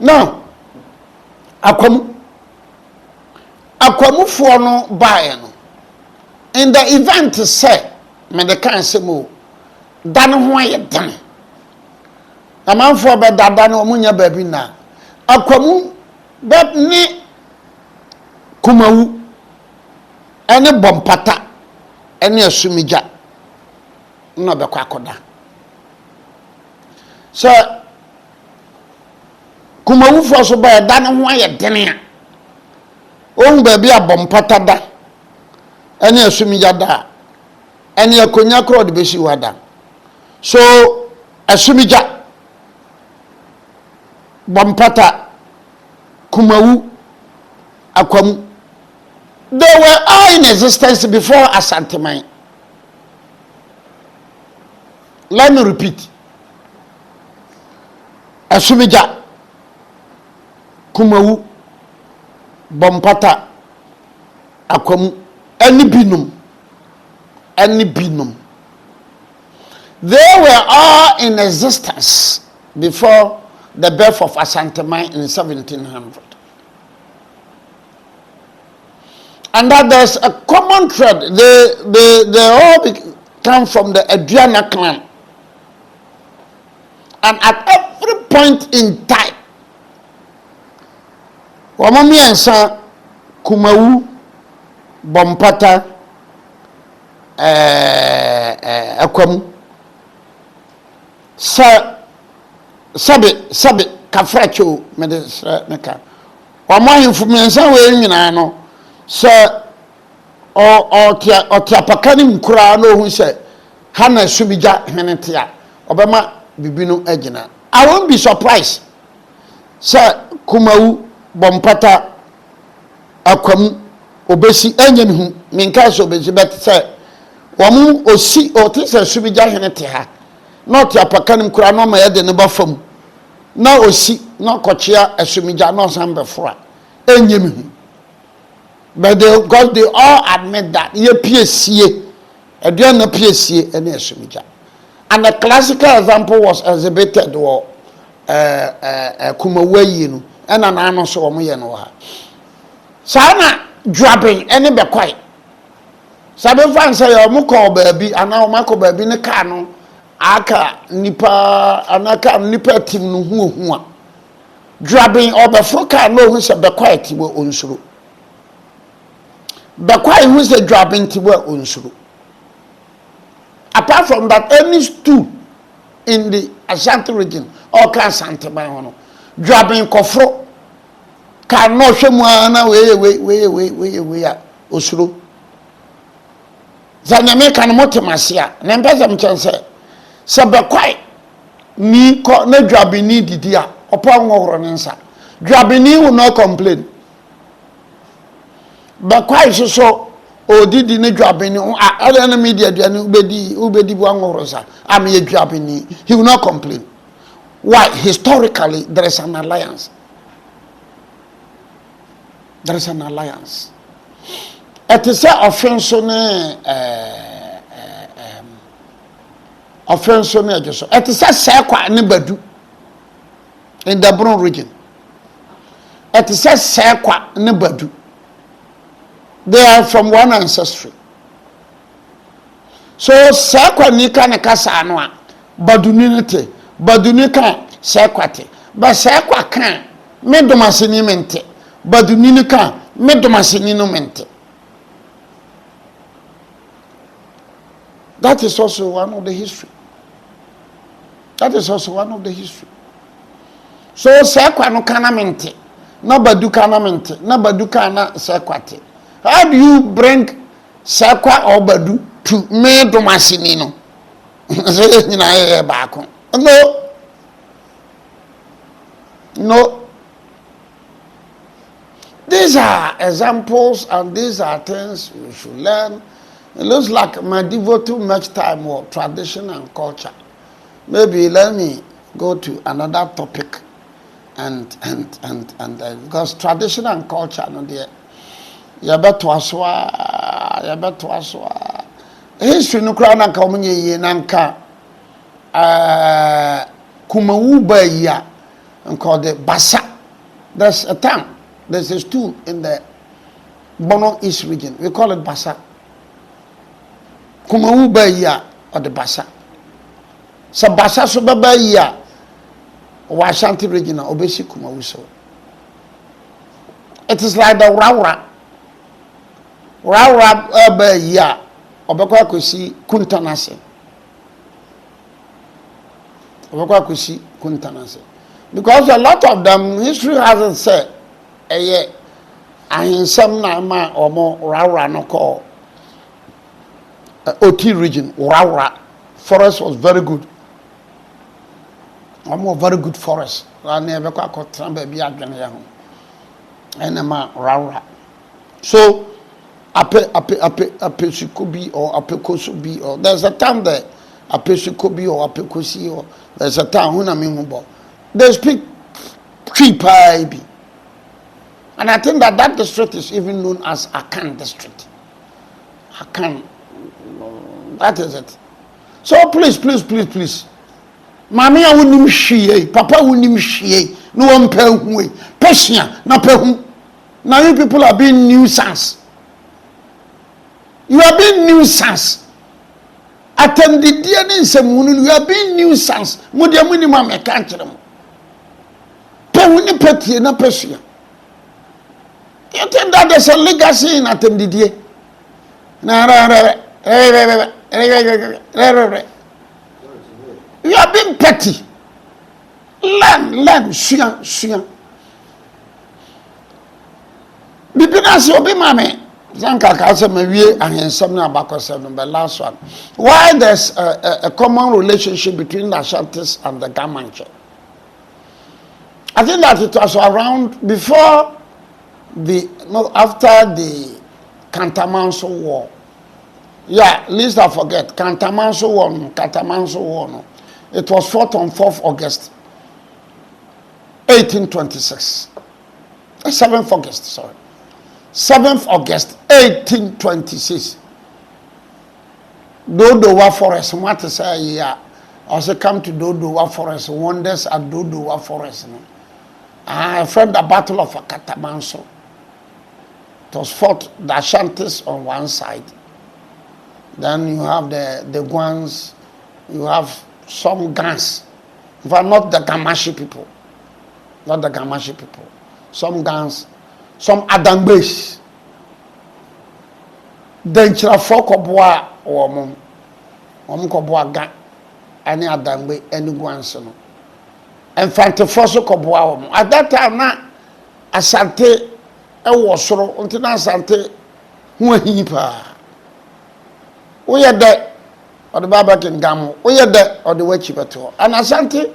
Now, akwamufoɔ no baeɛ no. In the event say, me de kan se mo dan ho aye dan. Amanfoɔ be dada no omunya baabi na. Akwamu be ni kumawu ene bompata ene asumigya na be kwa akoda. So kumawu fo so ba dan ho aye dan a ohun baabi abompata da ene asumigya da ene akonya kro de besi wada. So asumigya bompata kumawu akwamu, they were all in existence before Ashanti. Let me repeat. Asumigya, kumawu, bompata, akwamu, any binum. They were all in existence before the birth of Ashanti in 1700. And that there's a common thread. They all come from the Adriana clan. And at every point in time, Wamami Ansa, Kumawu, Bompata, Akwamu, Sabe, Kafracho, Medesreka. Wama information we nyina no. So or tiapakani mkura no hu se hana sumigya henetia obema bibinu agina. I won't be surprised. Sir kumawu bompata akwamu obesi enyen hu minka so obesi bet say wamu osi otisa sumigya henetia na tiapakani mkura no ma yede ne bafam na osi na kochia asumigya no sambe fora enyem hu. But because they all admit that ye PSC, a during PSC and Sumija. And the classical example was exhibited or Kumawayinu and an announce or Muyanoha. Sana dropping any be quiet. Sabe fan say Muko baby and now Mako baby in the cano aka nipa anaka nipa team no dropping or the froka no who said be quiet will unsuru. But why was the dropping to work unsuru? Apart from that, any stew in the Ashanti region or Ashanti Bayono, dropping kofro can no shemwana we usuru. Zaname can motimasia, Nambazam can say, Sabaquai ni ko ne dropping ni didia upon Woronensa. Dropping will not complain. But quite so did in a job in other media ubedi buangorosa. I'm a job in he will not complain. Why? Historically there is an alliance. There is an alliance. It is a offense on just it is a sekwa nibadu in the Bron region. It is a sekwa nibadu. They are from one ancestry. So, Sakwa Nika Nakasa Anwa, Baduninite, Badunika, Sakwate, but Sakwa can, Medomasinimente, Badunika, Medomasininomente. That is also one of the history. So, Sakwa no canamente, no Badukanamente, no Badukana Sakwate. How do you bring Sakwa or Badu to me Domasinino? No. These are examples and these are things you should learn. It looks like my devote too much time or tradition and culture. Maybe let me go to another topic and because tradition and culture no there. Yabeto aswa history no kra nanka omunye yi nanka kumawu ba yi a nka de Basa There's a town, there's a stool in the Bono East region. We call it Basa. Kumawu ba ya or the Basa. So Basa so ba ya or Ashanti region obesi Kumawu so. It is like the Raura. Raura ba ya obekwa kwesi kuntanase. Obekwa kwesi kuntanase. Because a lot of them, history hasn't said, in some nama or more Raura no call OT region, Raura forest was very good. More very good forest. I never got baby again. And Raura. So Apesikobi or Apekosubi or there's a town there, Apesikobi or Apekosi or there's a town who I mean. They speak Kripa. And I think that district is even known as Akan district. Akan. That is it. So please. Mami awunim shiye, papa awunim shiye, no one pe Persia, na pe. Now you people are being nuisance. You are being nuisance. Attended the you are being nuisance. Mudia minimum a country. You think that there's a legacy in Atemdidie? You are being petty. Learn, shuyan. Bibinasi obi mame. Zanka kase mewie ahensam na abakosem no last one. Why there's a common relationship between the Ashantis and the Gamanche? I think that it was around before after the Kantamanso War. Yeah, at least I forget. Kantamanso War. No. It was fought on 4th August, 1826. 7th August, sorry. 7th August, 1826. Dodowa Forest, what to say, yeah. Also come to Dodowa Forest, wonders at Dodowa Forest. No? I fought the Battle of Katamanso. It was fought the Ashantis on one side. Then you have the Guans, you have some Gans. In fact, not the Gamashi people. Not the Gamashi people. Some Gans, some Adambes. Then Chirafo Koboa or Koboa Gan, any Adambe, any Guansono. And Fantafoso Koboa. At that time, now, Asante, I was so until Asante, who he pa. We are there, or the Babakin Gamu, we are there, or the Wechipato. And Asante,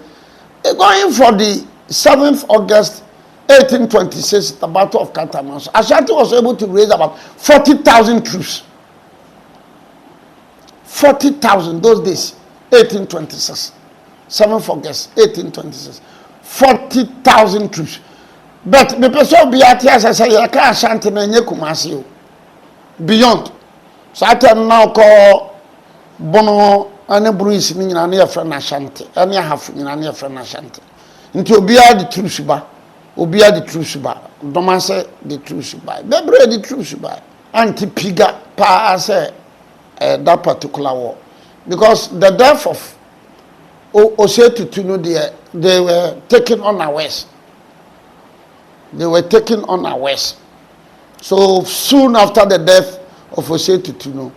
going for the 7th August 1826, the Battle of Katamanso. Ashanti was able to raise about 40,000 troops. 40,000 those days, 1826. 7th August 1826. 40,000 troops. But the person be at here, I say, I can't Ashanti Kumasi. Beyond. So I tell now call Bono and Bruce meaning a near friend Ashanti. And you have a near friend Ashanti. Until be the troops by. Obia the troops by. Domase the troops by. Bebre the troops by. Anti-Piga pa say that particular war. Because the death of Osetu Tunu, they were taken on our west. They were taken on our west. So soon after the death of Osetu Tunu,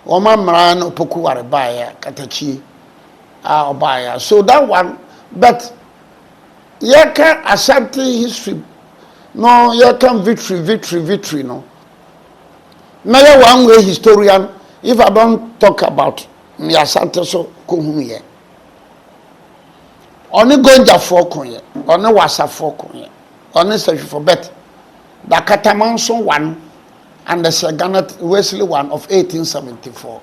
Oma Mran Opoku Warebaya, Katachi, Obaya. So that one, but Yaka Ashanti history, no, Yaka victory, no. Now, one way historian, if I don't talk about me Ashanti, so Kuhumye. Only Gonja Fokoye, only Wasa Fokoye, only search for bet. The Katamanso one and the Saganat Wesley one of 1874.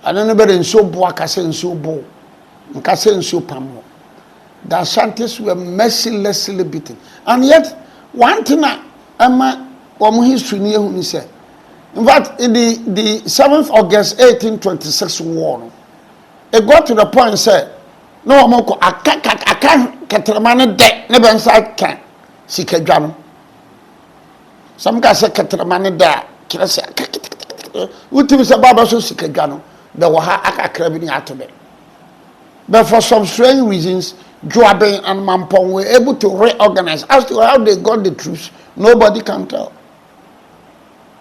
And anybody in so Boakase and so Bo, and Kase and so Pamo. The Ashantis were mercilessly beaten. And yet, one thing Emma Omu history near whom he said. In fact, in the 7th August 1826 war, it got to the point said, no, I can't Catramana deck, never inside can. sikadwa no some ka se ketrema ne da kire se utim se baba so sikadwa no be wo ha akakra bi ni atobe but for some strange reasons Joabin and Mampong were able to reorganize. As to how they got the troops, nobody can tell.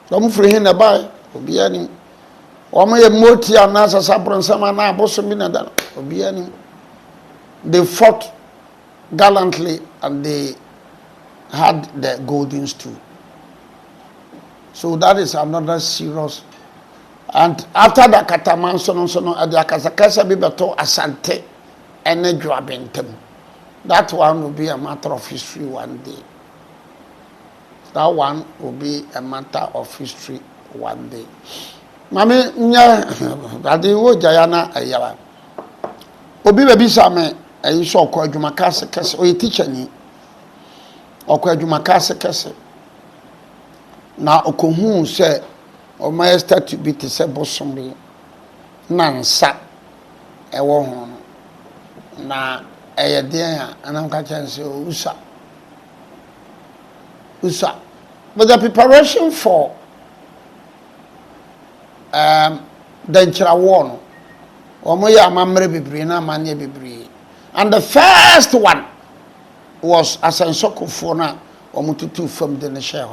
Some free in the buy, Obiani. Omay Moti and Nasa Sabran Samana, Bosomina, Obiani. They fought gallantly and they had the golden stool. So that is another serious. And after the Kataman, Sono, at the Akasakasa Bibato Asante. That one will be a matter of history one day. That one will be a matter of history one day. Mami nya adi wo jayana ayawa. Obi bebi same ayi so okọ adwuma kase kese o teacher ni. Okọ adwuma kase kese. Na okohu se o ma statue bi te se bosomre na nsa ewo ho na eyedea anam ka chance usa but the preparation for the Nchirawo omoya amamre bibiri na amanye bibiri and the first one was Asensokofo na omututu from the share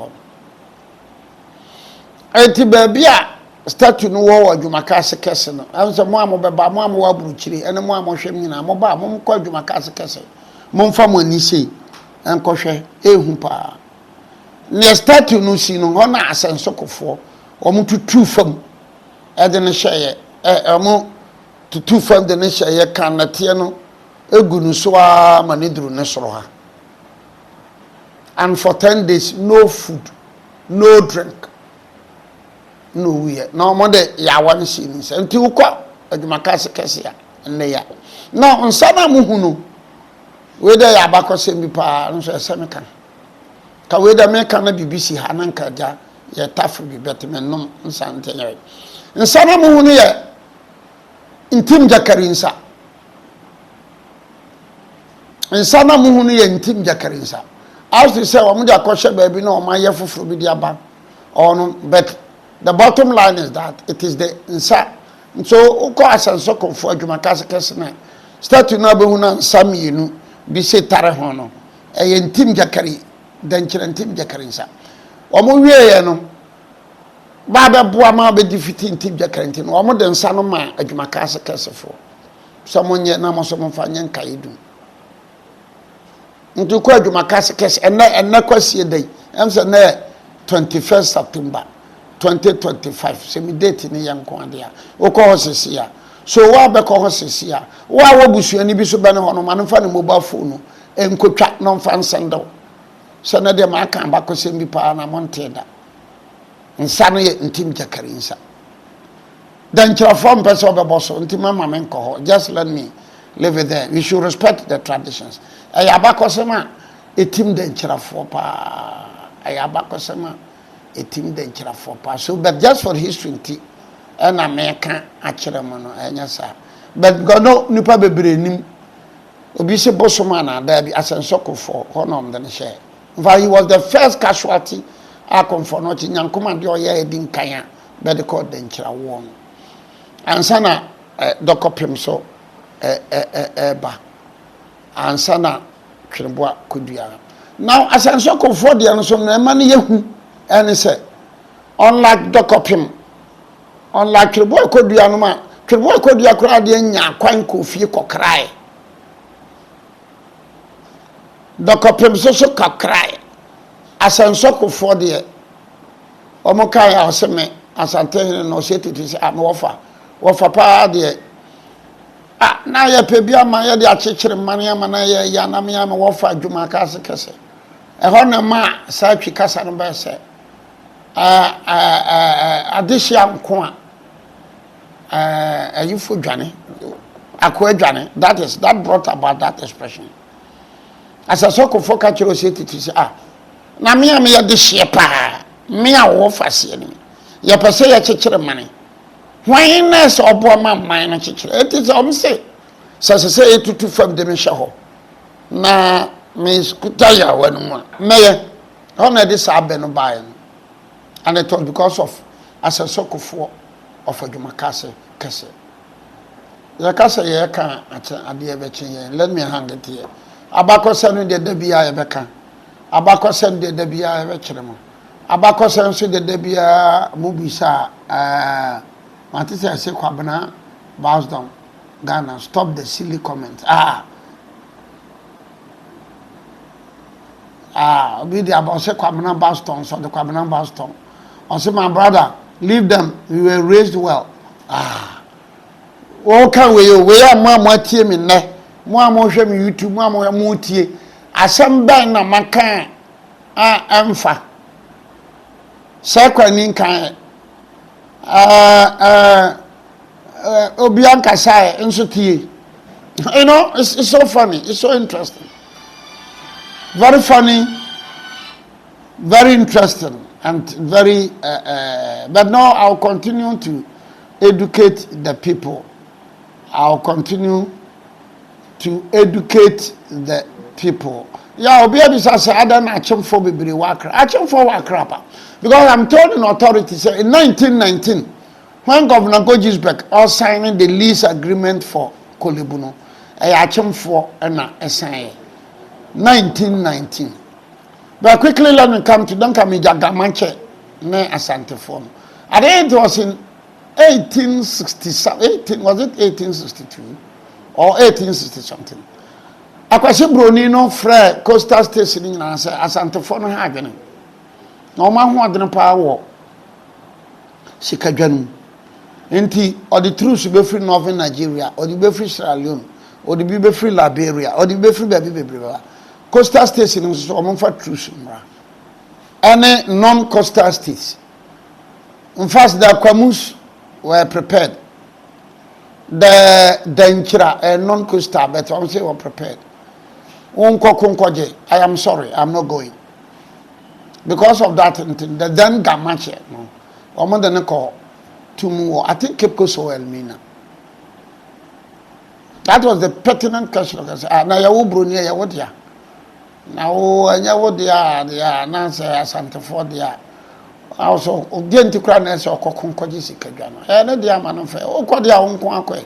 eti babia statue no wo adwumaka sekese no anso mo amobeba mo amwa buruchiri ene mo amohwem nyina mo ba mo kɔ adwumaka sekese mo mfa mo ani sei enkohwe ehu pa ne statue no si no hona Asensokofo omututu fam ede ne hyeye omo tutu fam de ne hyeye kanate no egu no so a manidru ne soro ha and for 10 days no food no drink no we no more de ya wan si ni se nti ukọ adwumaka sekese ya nne ya no nsana muhunu we de ya bakose mi pa nso esemeka ka we de meka na BBC ha na nka ja ye tafu bi betmenom nsante ye nsana muhunu ye ntim jakarinsa nsana muhunu ye ntim jakarinsa as to say omo ja koshe ba bi na o ma ye foforo bi di aba ono but the bottom line is that it is the nsa so uko Asensokofo adwumaka sekese na statue na behu na nsa mienu bi se tare ho no eye ntim jakari dankyere ntim jakari nsa omo wieye no ba be boa ma be difiti ntim jakari ntim omo de nsa no ma adwumaka sekese fo so mo nye na mo so mo fa nye nkaidu ntu ko adwumaka sekese enne kwasie dai emse na 21st September 2025 semi date ni yanko adia okọ hosesia so wa be ko hosesia wa wobusuani bi so bane hono manfa ne mobile phone enkotwa no mfa nsendo so na de ma kan ba ko sembi pa na monteda nsa no ye ntim jakari nsa dan chirafo mpeso be boso ntim mama men ko ho just let me live it there we should respect the traditions ayaba sema etim dan chirafo pa ayaba sema etim den kira for pa so but just for history nti and America akira mo no enya sa but God no nipa bebre nim obi se bosoma na da bi Asensokofo honom den share in he was the first casualty akomfo no chi nyankoma de oya edin kan but the called den kira won ansana dokopem so ba ansana twemboa kodua now Asensokofo de no so na ma ne yehu and say, unlike Dokopim, unlike Triboy Kodianuma, Triboy Kodia Kradian, Quanko Fico cry. Dokopim so cry. Asensokofo de Omokaya Seme, Asante no city to say, I'm wafa pa de. Ah, now ya pebia maya de achichiri mania manaya yanamia wafa Jumakasa Kese. A honor ma, Sachi Casanaba said. Adishia nkwa ayufo dwane akwa dwane that brought about that expression Asensokofo ka chiro se titi se na me ya de hye pa me a wo fase ni ye pese ye kekere mane hwan na so obo ma man na kekere it is say etutu fam de me hye ho na me skutaya wanu meye on this abe no buy and it was because of asesokofo of adwumakase kese ya kase ye kan ade be chen let me hang it here abakose no de bia ye beka abakose no de bia ye be kire mo abakose nso de bia mubisa matise se kwabena bows down Ghana stop the silly comments we the about say Kwabena Baston, so the Kwabena Baston. I say, my brother, leave them. We were raised well. Okay, we are more team in there. More show me YouTube, more mutie. Assemble na maka emfa. Sekwanin kan Obianka sai insutie. You know, it's so funny, it's so interesting. Very funny, very interesting, and very. But now I'll continue to educate the people. I'll continue to educate the people. Yeah, I'll be able to say I don't achieve for Bibri Wakra. Achieve for Wakrapa. Because I'm told in authority, say in 1919, when Governor Gojisbeck all signing the lease agreement for Kolibuno, I achieve for a sign. 1919. But quickly let me come to Dunkami Jagamanche, ne Ashanti form. I think it was in 1867, was it 1862 or 1860 something? Akwasi Bronino Fre Coastal Station in Ashanti form having. No man who had no power. Sikajanu. Enti or the truth be free Northern Nigeria, or the be free Sierra Leone, or the be free Liberia, or the be free baby. Coastal states in for truth. Any non-coastal states. In fact, the Kwamus were prepared. The Nchira, non-coastal, but I say were prepared. I am sorry, I'm not going. Because of that, the then Gamache, no. Omo de call to I think Cape Coast or Elmina. That was the pertinent question. Now you Brunia, ya what ya? Now anya what dia nanse Asante for dia. Also, ogenti kra na se okokonkoji sikadwa no. Na dia ma no fe. Okodia wonko akwe.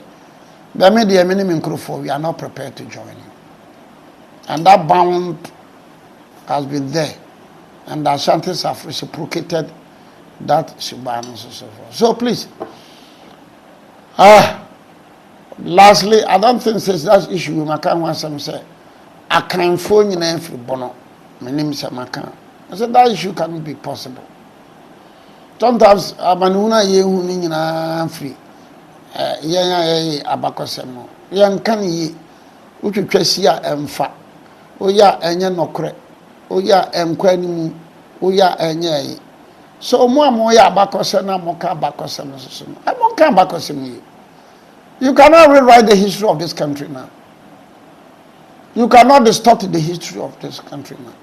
Be me dia me ni microphone, we are not prepared to join you. And that bound has been there. And the Ashantis have reciprocated that Shibano and so forth. So please, lastly, I don't think since that issue we can want some say I can phone you every bono. My name is Makan. I said that issue cannot be possible. Sometimes Amanuna ye who na free. Abakosemo. Yan can ye which you chesia emfa. Oya enye nokre. Oya emkwanimu. Oya enye. So more ya bakose na moka bakose no so. I won't come bakose you. You cannot rewrite the history of this country now. You cannot distort the history of this country now.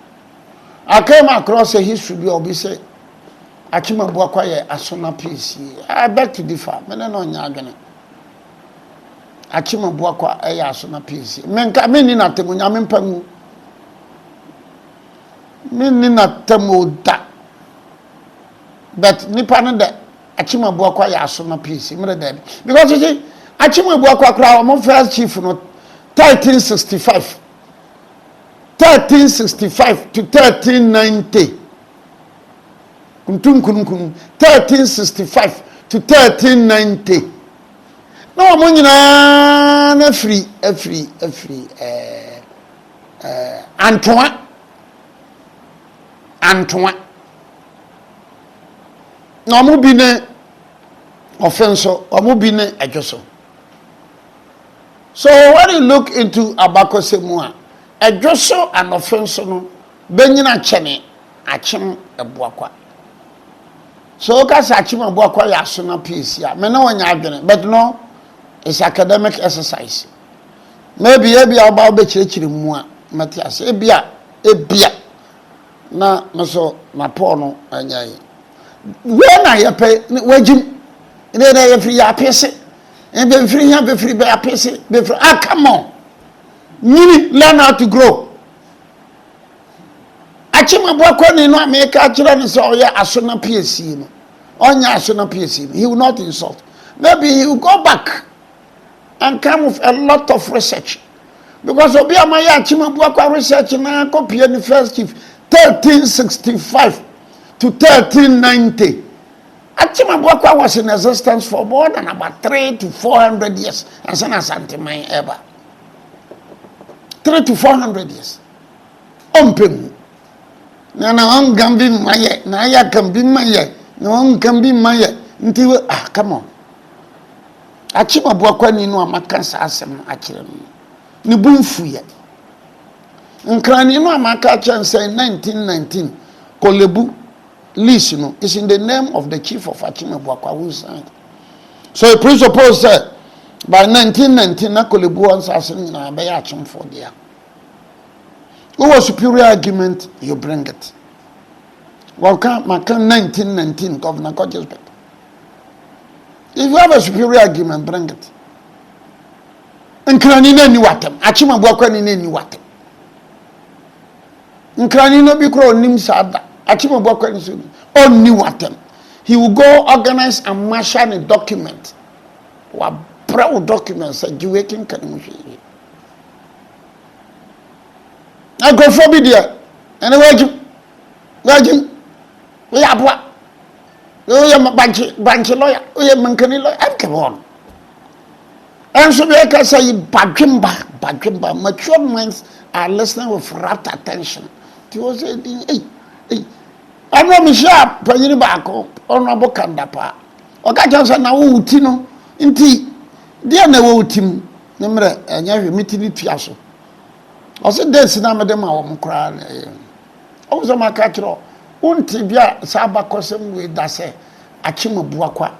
I came across a history of say Achima Buakwa ye asona PC. I beg to differ. Me no nya adwene. Achima Buakwa ye asona PC. Menka me ni na temu nya mempa mu. Me ni na temu da. But nipa no de Achima Buakwa ye asona PC. Me de because you see Achima Buakwa kra o first chief no 1365 to 1390 1365 to 1390 no mo nyina na free Antoine no mo bi ne offenso o mo bi ne adwoso. So when you look into Abakose Mua, a joso and offense no benyina chene achim ebuakwa. So kas achim ebuakwa ya sona piece ya. Me no wanya adwene, but no, it's academic exercise. Maybe about be chirichiri mua Matthias. Ebia na so na Paul no anyai. When I pay wajim ina ya free ya pese. And be free be free be apese be free. Come on. You learn how to grow. Achima Bwakoni no America children is all ya asona PSC no. Onya asona PSC. He will not insult. Maybe he will go back and come with a lot of research. Because Obi Amaya Achima Bwakwa research na copy the first chief 1365 to 1390. Achima Bwakwa was in existence for more than about 300 to 400 years. And then Ashanti mine ever. 300 to 400 years. Ompemu. Na on gambi maye, na ya gambi maye, na on gambi maye. Nti come on. Achima Bwakwa ni no amaka sa asem akire no. Ni bumfu ye. Nkrani no amaka chan say 1919 Kolebu lease no is in the name of the chief of Achima Bwakwa who signed. So it presupposes that by 1919 na Kolebu wants asem na be ya chim for there. Who was superior argument, you bring it. Well, can 1919, Governor Kodjesbeck. If you have a superior argument, bring it. Nkranina ni watem. Achima Bwakwa ni watem. Nkranina bikro nim sada. Achima Bwakwa ni watem. He will go organize and marshal a document. Wa proud documents that you waking kanimushi. I go for be there. And I wait. We have what? We are bank lawyer. We are mankani lawyer. Come on. And so we can say Bajimba. Mature minds are listening with rapt attention. He was saying, hey. I know Michelle, Panyini Bako, Honorable Kandapa. Okajansa na utino. Inti, dear never utim. Nemre, and you meeting it Piasso. I said, there's no madam, I'm crying. I was a macatro. Untibia Saba Cosem with Dase, Achima Bwakwa,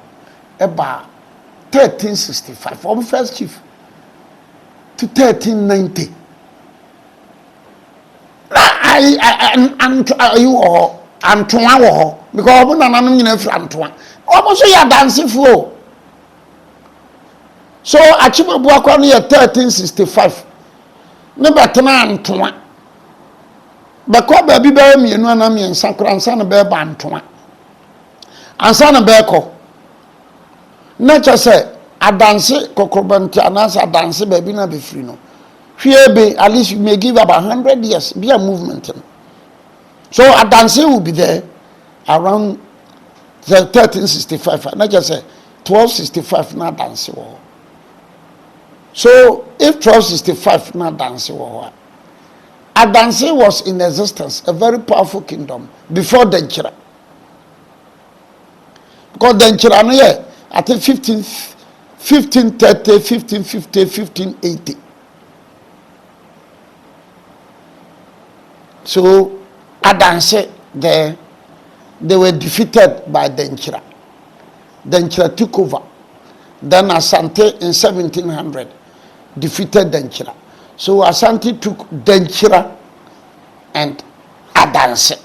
Eba 1365, from first chief to 1390. You or Antoine, because I'm not Antoine. Almost a dancing flow. So Achima Bwakwa near 1365. Number 10 to Bako baby bear me no na me nsakra ansa na be ba ntoma ansa na be ko na cha say adanse kokobanti anasa adanse baby na be free no hwe be at least you may give about 100 years be a movement. So adanse will be there around the 1365 na cha say 1265 na adanse wo. So if 1265 na adanse wo Adanse was in existence, a very powerful kingdom before Denchira. Because Denchira, no, yeah, I think 1530, 1550, 1580. So Adanse, they were defeated by Denchira. Denchira took over. Then Asante in 1700 defeated Denchira. So Ashanti took Denchira and Adanse.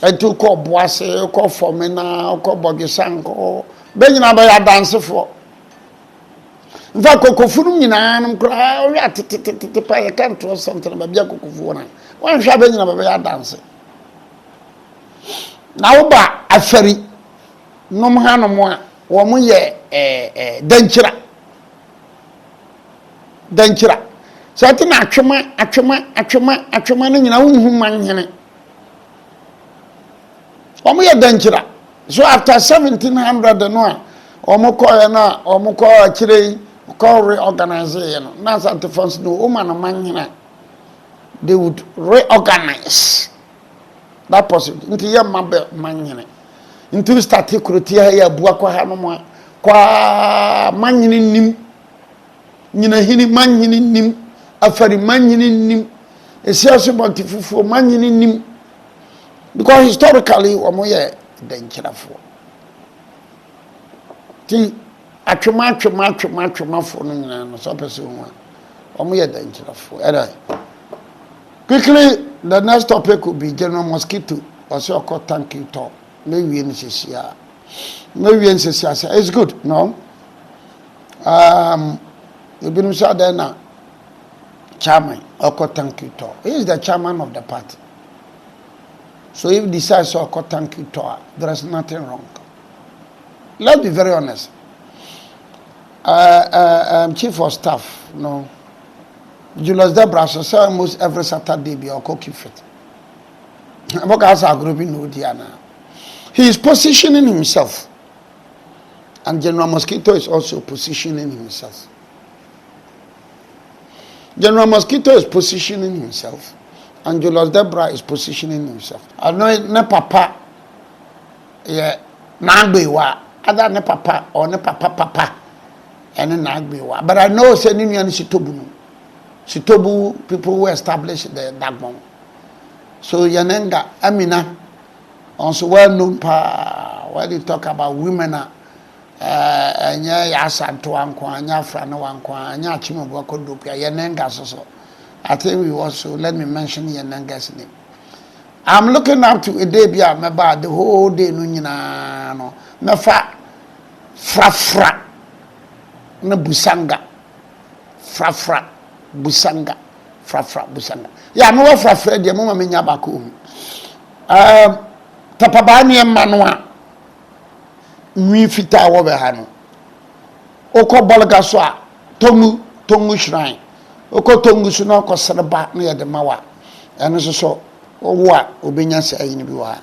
I took Boase, Fomena, Bogisanko, Benina by Adanse for. In fact, Kokofurumina, I can't trust something about Yakofuna. One Shabina by Adanse. Now, by a ferry, no more, one year, Denchira. Denchira. So I think atwema no nyina wonhu man hene. Omo ye Denchira. So after 1700 no a omo ko na omo ko akire ko reorganize no. Na Asante funds no woman no man hene. They would reorganize. That possible. Nti ye mabe man hene. Nti start kurotia ya bua kwa ha no mo kwa man hene nim. Nina hini man hini nim afari man hini nim esiaso bontifufu man hini nim because historically omo ye Denchirafo ti atwema fo no nyina no so person ho omo ye Denchirafo era quickly the next topic will be general mosquito also call thank you talk maybe in Sisia it's good no you been said there now chairman, Oko thank you to. He is the chairman of the party. So if he decides to Oko thank you to, there is nothing wrong. Let's be very honest. Chief of staff, no. Julius Debra, so almost every Saturday be Oko keep fit. He is positioning himself. And General Mosquito is also positioning himself. General Mosquito is positioning himself. And Julius Debra is positioning himself. I know ne papa, yeah, Nagbewa, other ne papa or ne papa, and Nagbewa. But I know sending you Sitobu. Sitobu people who established the Dagbon. So Yanenga, Amina, also well known when you talk about women, Ashanti Anya Frano Anya Chimoboko Dupia, Yanenga so. I think we also, let me mention Yanenga's name. I'm looking up to a day beyond the whole day, no, Mefa Frafra, no Busanga, Frafra, Busanga, Frafra, Busanga. Yeah, no Frafra, the Mama Minyabakum. Tapabani Manua, Nifita Wobehano, Oko Bolagaswa, Tongu Shrine. Oko Tongu Suno Kosaba near the Mawa, and so what Obinya say in Biwa.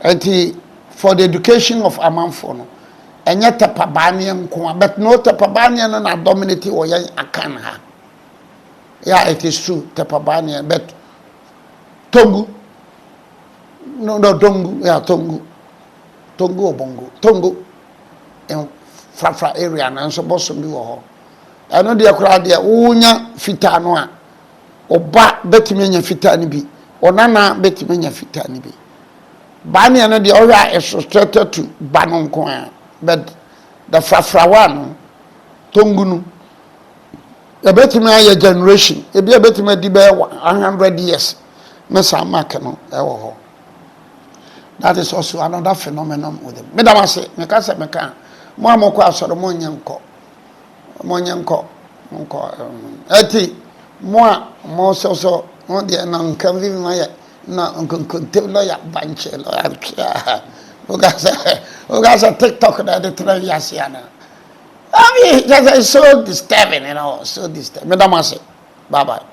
And for the education of Amanfono, and yet Tapabanian, but no Tapabanian and a dominating or Akanha. Yeah, it is true, Tapabanian, but Tongu. No, Tongu, yeah, Tongu or Bongo, Tongu in Frafra area, and so Bosom do. I know the crowd there, Unya Fitanoa, or Bat Betimania Fitanibi, or Nana Betimania Fitanibi. Bani and the Ora is restricted to Banon Coin, but the Frafrawano, Tongunu, the Betimaya generation, a be a Betima Dibe 100 years, Messa Macano, that is also another phenomenon with them. Madam, I say, Mekasa Mekan, Mamoko Solomonyanko. Monyanko, eti mo so on the nan kan vi ma na kon lawyer banche lawyer Oga TikTok that the 3 years yana. I mean, it's so disturbing, so disturbing. Madam, I say, bye bye.